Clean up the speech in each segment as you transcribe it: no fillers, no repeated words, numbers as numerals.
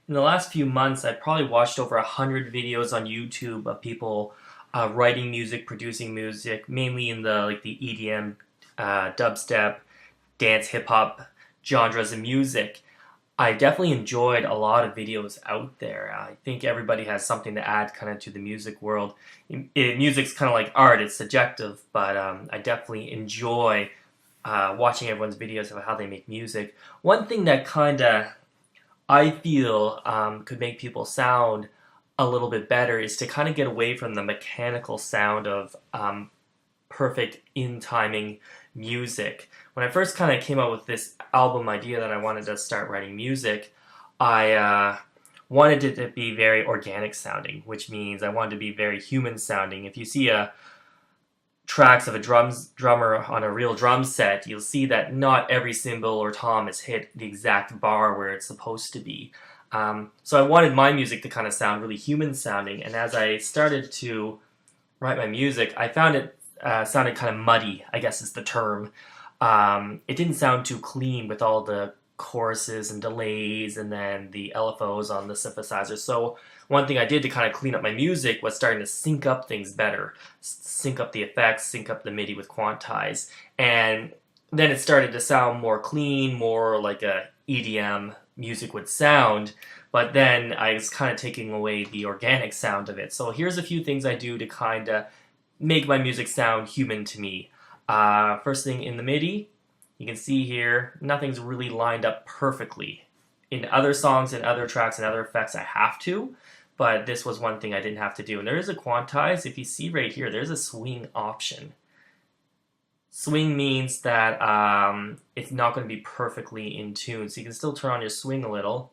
in the last few months, I've probably watched over 100 videos on YouTube of people writing music, producing music, mainly in the EDM, dubstep, dance, hip hop genres of music. I definitely enjoyed a lot of videos out there. I think everybody has something to add kind of to the music world. Music's kind of like art, it's subjective, but I definitely enjoy watching everyone's videos of how they make music. One thing that kind of I feel could make people sound a little bit better is to kind of get away from the mechanical sound of perfect in timing music. When I first kind of came up with this album idea that I wanted to start writing music, I wanted it to be very organic sounding, which means I wanted to be very human sounding. If you see tracks of a drummer on a real drum set, you'll see that not every cymbal or tom is hit the exact bar where it's supposed to be. So I wanted my music to kind of sound really human sounding, and as I started to write my music, I found it sounded kind of muddy, I guess is the term. It didn't sound too clean with all the choruses and delays and then the LFOs on the synthesizer. So one thing I did to kind of clean up my music was starting to sync up things better, sync up the effects, sync up the MIDI with Quantize, and then it started to sound more clean, more like a EDM music would sound. But then I was kind of taking away the organic sound of it. So here's a few things I do to kind of make my music sound human to me. First thing in the MIDI, you can see here, nothing's really lined up perfectly. In other songs and other tracks and other effects, I have to, but this was one thing I didn't have to do. And there is a quantize. If you see right here, there's a swing option. Swing means that it's not going to be perfectly in tune, so you can still turn on your swing a little.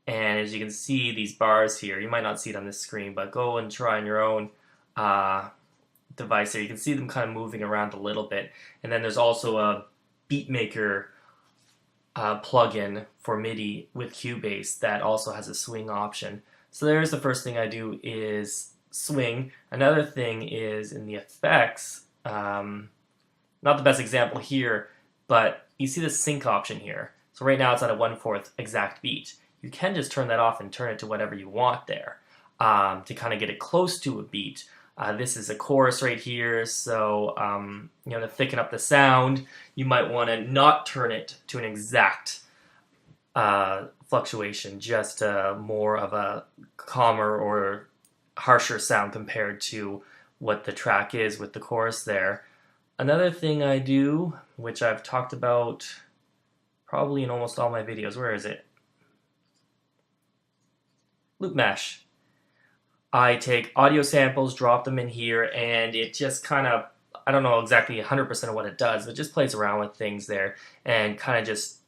And as you can see, these bars here, you might not see it on this screen, but go and try on your own device there. You can see them kind of moving around a little bit. And then there's also a Beatmaker plugin for MIDI with Cubase that also has a swing option. So there's the first thing I do is swing. Another thing is in the effects, not the best example here, but you see the sync option here. So right now it's at a 1/4 exact beat. You can just turn that off and turn it to whatever you want there to kind of get it close to a beat. This is a chorus right here, so to thicken up the sound, you might want to not turn it to an exact fluctuation, just more of a calmer or harsher sound compared to what the track is with the chorus there. Another thing I do, which I've talked about probably in almost all my videos, where is it? Loop mesh. I take audio samples, drop them in here, and it just kind of, I don't know exactly 100% of what it does, but just plays around with things there and kind of just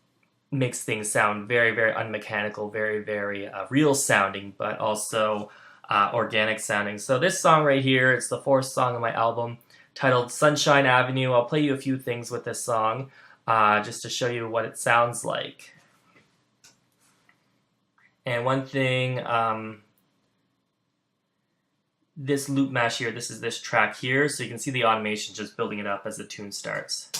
makes things sound very, very unmechanical, very, very real sounding, but also organic sounding. So this song right here, it's the fourth song on my album, titled Sunshine Avenue. I'll play you a few things with this song just to show you what it sounds like. And one thing, this loop mesh here, this is this track here, so you can see the automation just building it up as the tune starts.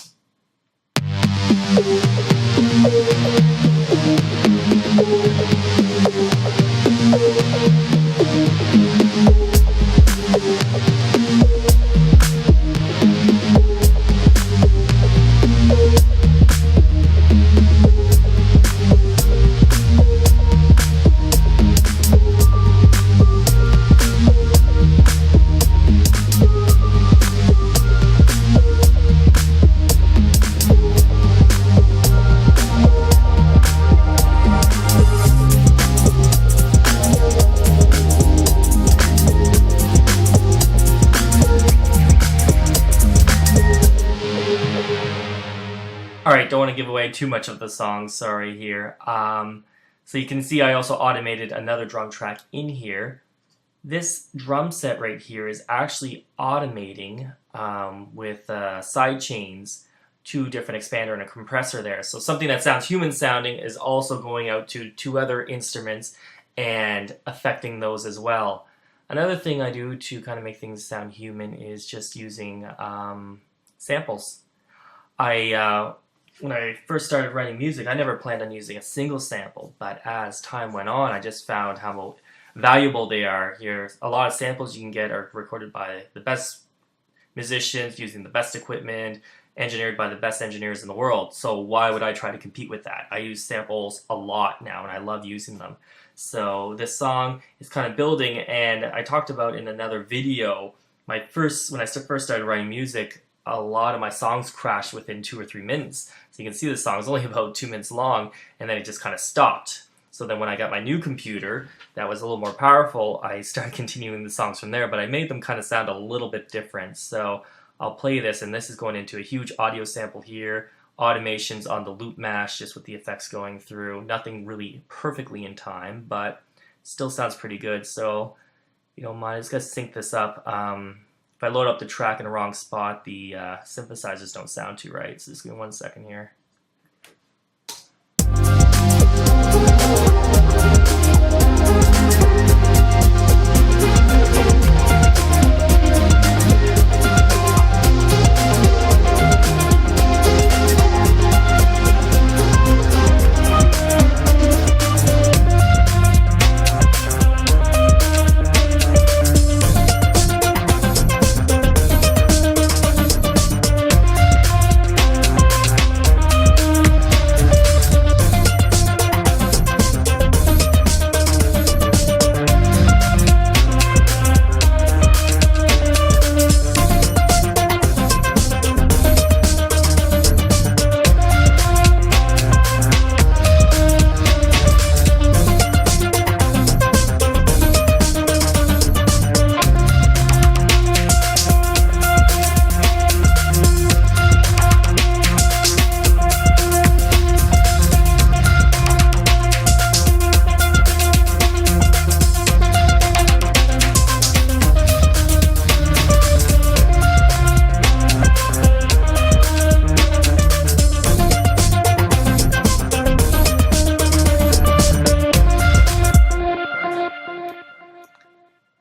Alright, don't want to give away too much of the song, sorry here. So you can see I also automated another drum track in here. This drum set right here is actually automating with side chains, two different expander and a compressor there. So something that sounds human sounding is also going out to two other instruments and affecting those as well. Another thing I do to kind of make things sound human is just using samples. I when I first started writing music, I never planned on using a single sample, but as time went on, I just found how valuable they are. Here, a lot of samples you can get are recorded by the best musicians using the best equipment, engineered by the best engineers in the world. So why would I try to compete with that? I use samples a lot now, and I love using them. So this song is kind of building, and I talked about in another video, when I first started writing music, a lot of my songs crashed within 2 or 3 minutes. So you can see the song is only about 2 minutes long, and then it just kind of stopped. So then when I got my new computer that was a little more powerful, I started continuing the songs from there, but I made them kind of sound a little bit different. So I'll play this, and this is going into a huge audio sample here, automations on the loop mash, just with the effects going through. Nothing really perfectly in time, but still sounds pretty good. So, you don't mind, I'm just going to sync this up. If I load up the track in the wrong spot, the synthesizers don't sound too right. So just give me 1 second here.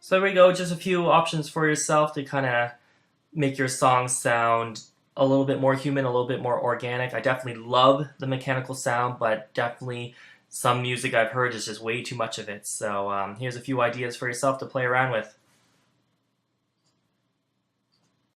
So there we go, just a few options for yourself to kind of make your song sound a little bit more human, a little bit more organic. I definitely love the mechanical sound, but definitely some music I've heard is just way too much of it. So here's a few ideas for yourself to play around with.